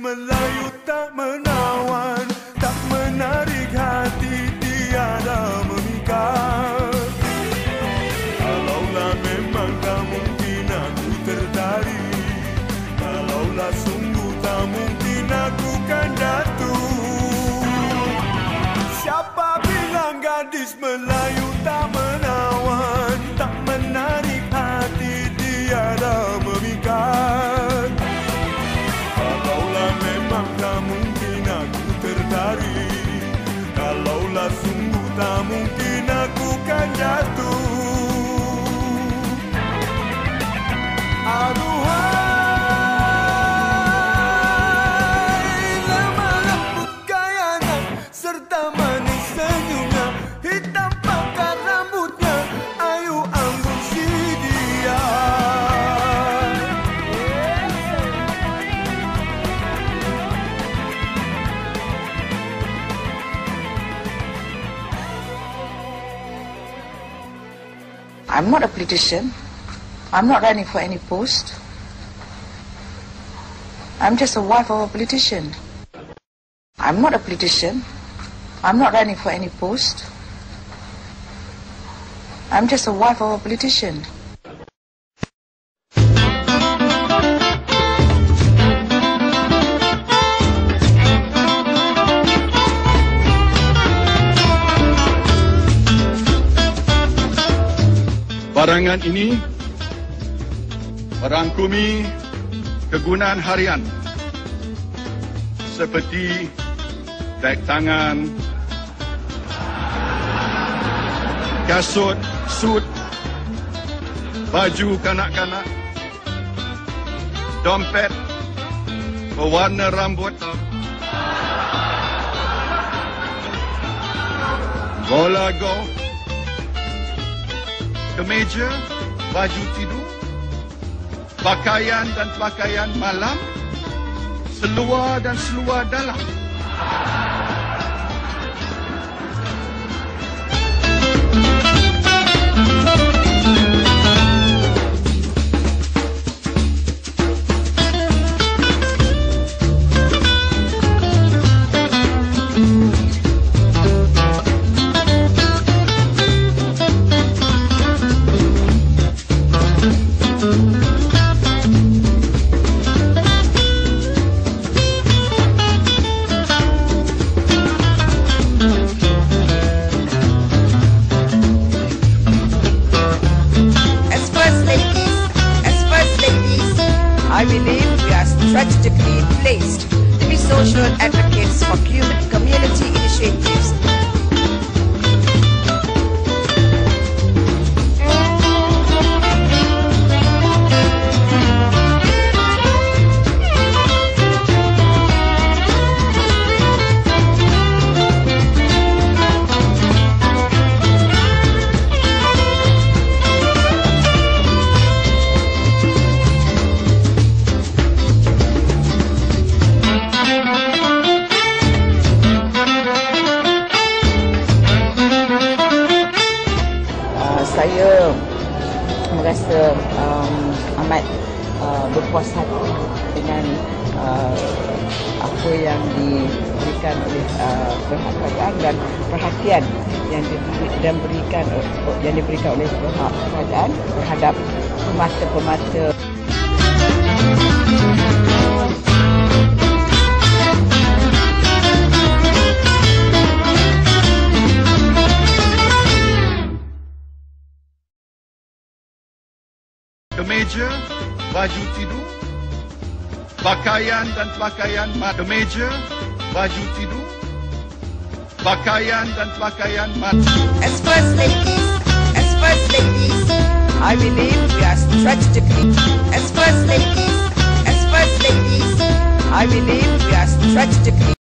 Melayu tak menawan, tak menarik hati, tiada memikat. Kalaulah memang tak mungkin aku tertarik, kalaulah sungguh tak mungkin aku kan jatuh. Siapa bilang gadis Melayu tak menawan, tak menarik hati, tiada memikat. Kalaulah memang tak mungkin aku tertarik, kalaulah sungguh tak mungkin aku kan jatuh. Aduhai, lama rambut gayanya serta manis senyumnya, hitam pakar rambutnya, ayu ambung si dia. I'm not a politician. I'm not running for any post. I'm just a wife of a politician. I'm not a politician. I'm not running for any post. I'm just a wife of a politician. Barangan ini merangkumi kegunaan harian seperti beg tangan, kasut, sut, baju kanak-kanak, dompet, pewarna rambut, bola golf, kemeja, baju tidur, pakaian dan pakaian malam, seluar dan seluar dalam. I believe we are strategically placed to be social advocates for community initiatives. Saya merasa amat berpuas hati dengan apa yang diberikan oleh kerajaan dan perhatian yang diberikan oleh kerajaan terhadap pemata-pemata. Kemeja, baju tidur, pakaian dan pakaian kemeja, baju tidur, pakaian dan pakaian As first ladies, I believe we are strategically. As first ladies, I believe we are strategically.